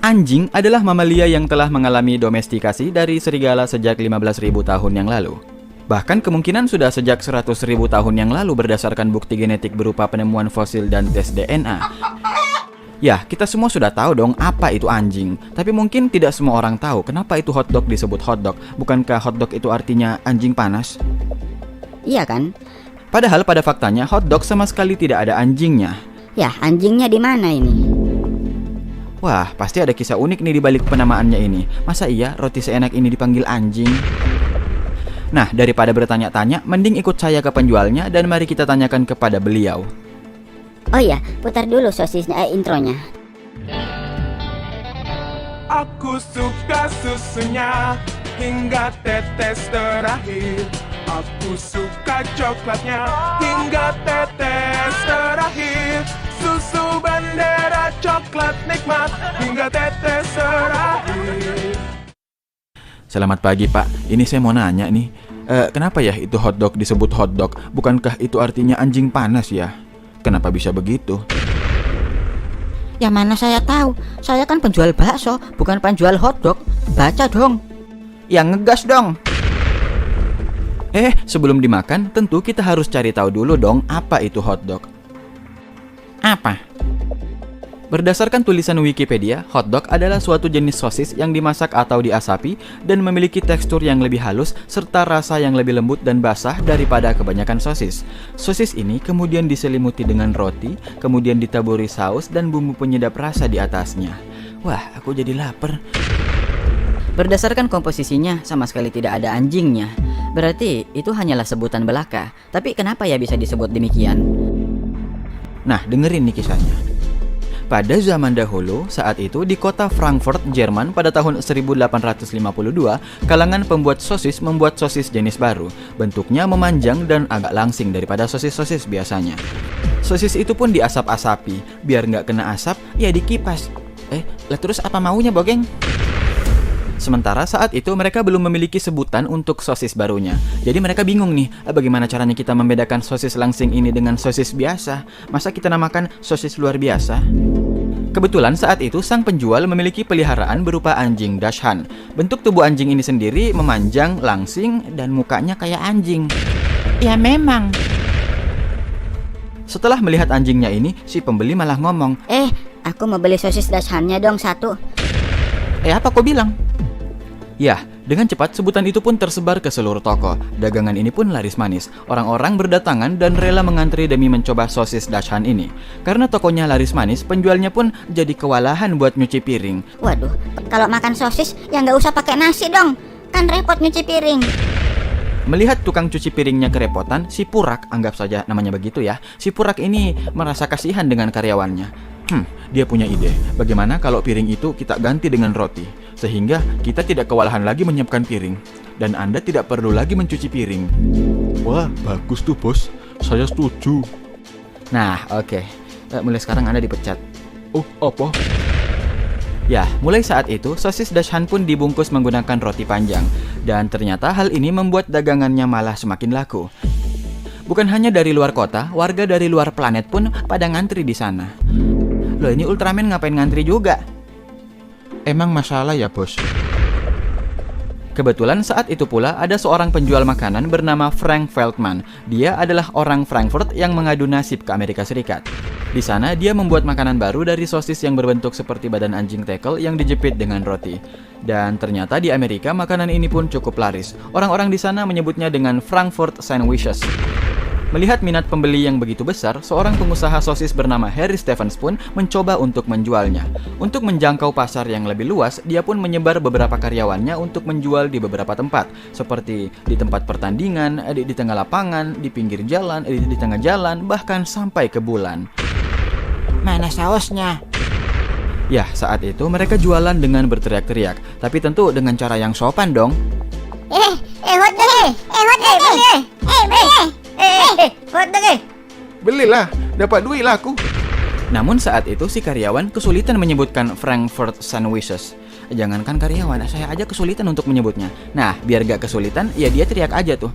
Anjing adalah mamalia yang telah mengalami domestikasi dari serigala sejak 15.000 tahun yang lalu. Bahkan kemungkinan sudah sejak 100.000 tahun yang lalu berdasarkan bukti genetik berupa penemuan fosil dan tes DNA. Ya, kita semua sudah tahu dong apa itu anjing. Tapi mungkin tidak semua orang tahu kenapa itu hotdog disebut hotdog. Bukankah hotdog itu artinya anjing panas? Iya kan? Padahal pada faktanya hotdog sama sekali tidak ada anjingnya. Ya, anjingnya di mana ini? Wah, pasti ada kisah unik nih di balik penamaannya ini. Masa iya roti seenak ini dipanggil anjing? Nah, daripada bertanya-tanya, mending ikut saya ke penjualnya dan mari kita tanyakan kepada beliau. Oh iya, putar dulu sosisnya, intronya. Aku suka susunya hingga tetes terakhir. Aku suka coklatnya hingga tetes terakhir. Susu bendera coklat nikmat hingga tetes terakhir. Selamat pagi Pak, ini saya mau nanya nih. Kenapa ya itu hotdog disebut hotdog? Bukankah itu artinya anjing panas ya? Kenapa bisa begitu? Ya mana saya tahu, saya kan penjual bakso, bukan penjual hotdog. Baca dong. Ya ngegas dong. Sebelum dimakan, tentu kita harus cari tahu dulu dong apa itu hotdog. Apa? Berdasarkan tulisan Wikipedia, hotdog adalah suatu jenis sosis yang dimasak atau diasapi dan memiliki tekstur yang lebih halus serta rasa yang lebih lembut dan basah daripada kebanyakan sosis. Sosis ini kemudian diselimuti dengan roti, kemudian ditaburi saus dan bumbu penyedap rasa di atasnya. Wah, aku jadi lapar. Berdasarkan komposisinya, sama sekali tidak ada anjingnya. Berarti itu hanyalah sebutan belaka. Tapi kenapa ya bisa disebut demikian? Nah, dengerin nih kisahnya. Pada zaman dahulu, saat itu di kota Frankfurt, Jerman pada tahun 1852, kalangan pembuat sosis membuat sosis jenis baru. Bentuknya memanjang dan agak langsing daripada sosis-sosis biasanya. Sosis itu pun diasap-asapi, biar nggak kena asap, ya dikipas. Lah terus apa maunya, Bogeng? Sementara saat itu mereka belum memiliki sebutan untuk sosis barunya. Jadi mereka bingung nih, bagaimana caranya kita membedakan sosis langsing ini dengan sosis biasa? Masa kita namakan sosis luar biasa? Kebetulan saat itu sang penjual memiliki peliharaan berupa anjing Dachshund. Bentuk tubuh anjing ini sendiri memanjang, langsing, dan mukanya kayak anjing. Ya memang. Setelah melihat anjingnya ini, si pembeli malah ngomong, Aku mau beli sosis Dachshundnya dong satu. Apa kau bilang? Ya, dengan cepat sebutan itu pun tersebar ke seluruh toko. Dagangan ini pun laris manis. Orang-orang berdatangan dan rela mengantri demi mencoba sosis Dachshund ini. Karena tokonya laris manis, penjualnya pun jadi kewalahan buat nyuci piring. Waduh, kalau makan sosis ya nggak usah pakai nasi dong. Kan repot nyuci piring. Melihat tukang cuci piringnya kerepotan, si Purak, anggap saja namanya begitu ya, si Purak ini merasa kasihan dengan karyawannya. Dia punya ide, bagaimana kalau piring itu kita ganti dengan roti, sehingga kita tidak kewalahan lagi menyiapkan piring, dan Anda tidak perlu lagi mencuci piring. Wah, bagus tuh bos, saya setuju. Nah, oke. Mulai sekarang Anda dipecat. Oh, apa? Ya, mulai saat itu, sosis Dachshund pun dibungkus menggunakan roti panjang, dan ternyata hal ini membuat dagangannya malah semakin laku. Bukan hanya dari luar kota, warga dari luar planet pun pada ngantri di sana. Loh, ini Ultraman ngapain ngantri juga? Emang masalah ya bos? Kebetulan saat itu pula ada seorang penjual makanan bernama Frank Feldman. Dia adalah orang Frankfurt yang mengadu nasib ke Amerika Serikat. Di sana dia membuat makanan baru dari sosis yang berbentuk seperti badan anjing tekel yang dijepit dengan roti. Dan ternyata di Amerika makanan ini pun cukup laris. Orang-orang di sana menyebutnya dengan Frankfurt Sandwiches. Melihat minat pembeli yang begitu besar, seorang pengusaha sosis bernama Harry Stevens pun mencoba untuk menjualnya. Untuk menjangkau pasar yang lebih luas, dia pun menyebar beberapa karyawannya untuk menjual di beberapa tempat, seperti di tempat pertandingan, di tengah lapangan, di pinggir jalan, di tengah jalan, bahkan sampai ke bulan. Mana sausnya? Ya, saat itu mereka jualan dengan berteriak-teriak, tapi tentu dengan cara yang sopan dong. Belilah, dapat duit lah aku. Namun saat itu si karyawan kesulitan menyebutkan Frankfurt Sandwiches. Jangankan karyawan, saya aja kesulitan untuk menyebutnya. Nah, biar gak kesulitan, ya dia teriak aja tuh.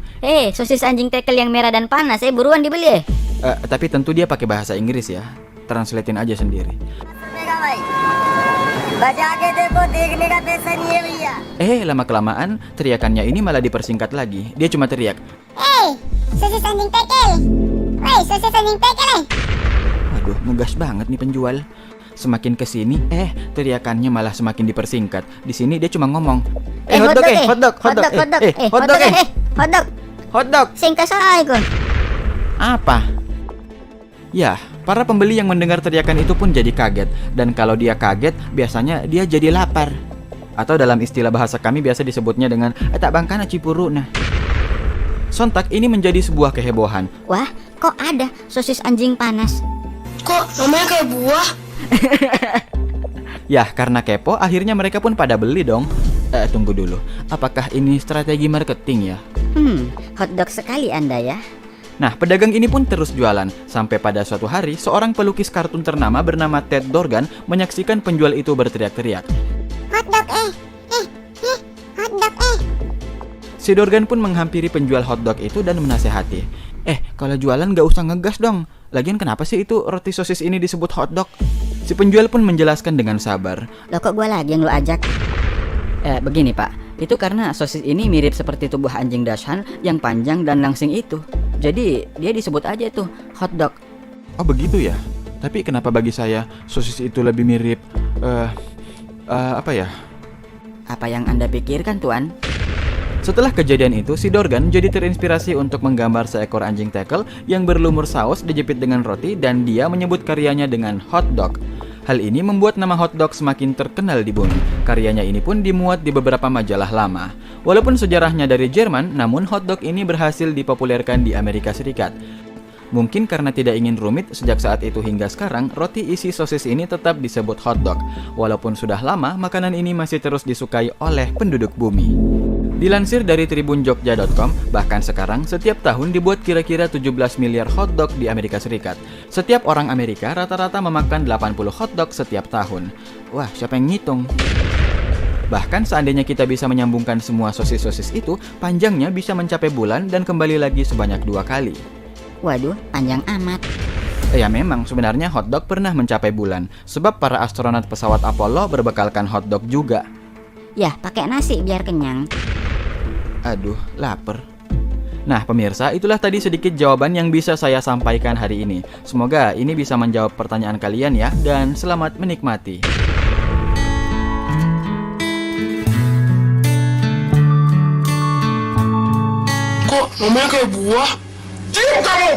Sosis anjing tekel yang merah dan panas, buruan dibeli. Tapi tentu dia pakai bahasa Inggris ya. Translatein aja sendiri. बचा के देखो देखने का पैसा नहीं है भैया। Lama-kelamaan, teriakannya ini malah dipersingkat lagi. Dia cuma teriak, sosis anjing tekel. Sosis anjing tekel. waduh, ngegas banget nih penjual. Semakin kesini, teriakannya malah semakin dipersingkat. Di sini dia cuma ngomong, hotdog. Singkat saya kok. Apa? Ya, para pembeli yang mendengar teriakan itu pun jadi kaget. Dan kalau dia kaget, biasanya dia jadi lapar. Atau dalam istilah bahasa kami biasa disebutnya dengan tak bangkana cipuru. Nah, sontak ini menjadi sebuah kehebohan. Wah, kok ada sosis anjing panas? Kok namanya kayak buah? Ya, karena kepo, akhirnya mereka pun pada beli dong. Tunggu dulu. Apakah ini strategi marketing ya? Hotdog sekali Anda ya. Nah, pedagang ini pun terus jualan. Sampai pada suatu hari, seorang pelukis kartun ternama bernama Ted Dorgan menyaksikan penjual itu berteriak-teriak. Hotdog hotdog Si Dorgan pun menghampiri penjual hotdog itu dan menasehati. Kalau jualan gak usah ngegas dong. Lagian kenapa sih itu roti sosis ini disebut hotdog? Si penjual pun menjelaskan dengan sabar. Loh kok gue lagi yang lu ajak? Begini Pak, itu karena sosis ini mirip seperti tubuh anjing Dachshund yang panjang dan langsing itu. Jadi dia disebut aja tuh hotdog. Oh begitu ya? Tapi kenapa bagi saya sosis itu lebih mirip apa ya? Apa yang Anda pikirkan Tuan? Setelah kejadian itu, si Dorgan jadi terinspirasi untuk menggambar seekor anjing tekel yang berlumur saus dijepit dengan roti dan dia menyebut karyanya dengan hotdog. Hal ini membuat nama hotdog semakin terkenal di bumi. Karyanya ini pun dimuat di beberapa majalah lama. Walaupun sejarahnya dari Jerman, namun hotdog ini berhasil dipopulerkan di Amerika Serikat. Mungkin karena tidak ingin rumit, sejak saat itu hingga sekarang, roti isi sosis ini tetap disebut hotdog. Walaupun sudah lama, makanan ini masih terus disukai oleh penduduk bumi. Dilansir dari tribunjogja.com, bahkan sekarang setiap tahun dibuat kira-kira 17 miliar hotdog di Amerika Serikat. Setiap orang Amerika rata-rata memakan 80 hotdog setiap tahun. Wah, siapa yang ngitung? Bahkan seandainya kita bisa menyambungkan semua sosis-sosis itu, panjangnya bisa mencapai bulan dan kembali lagi sebanyak 2 kali. Waduh, panjang amat. Ya memang, sebenarnya hotdog pernah mencapai bulan, sebab para astronot pesawat Apollo berbekalkan hotdog juga. Ya, pakai nasi biar kenyang. Aduh, lapar. Nah pemirsa, itulah tadi sedikit jawaban yang bisa saya sampaikan hari ini. Semoga ini bisa menjawab pertanyaan kalian ya, dan selamat menikmati. Kok namanya kayak buah? Diam kamu!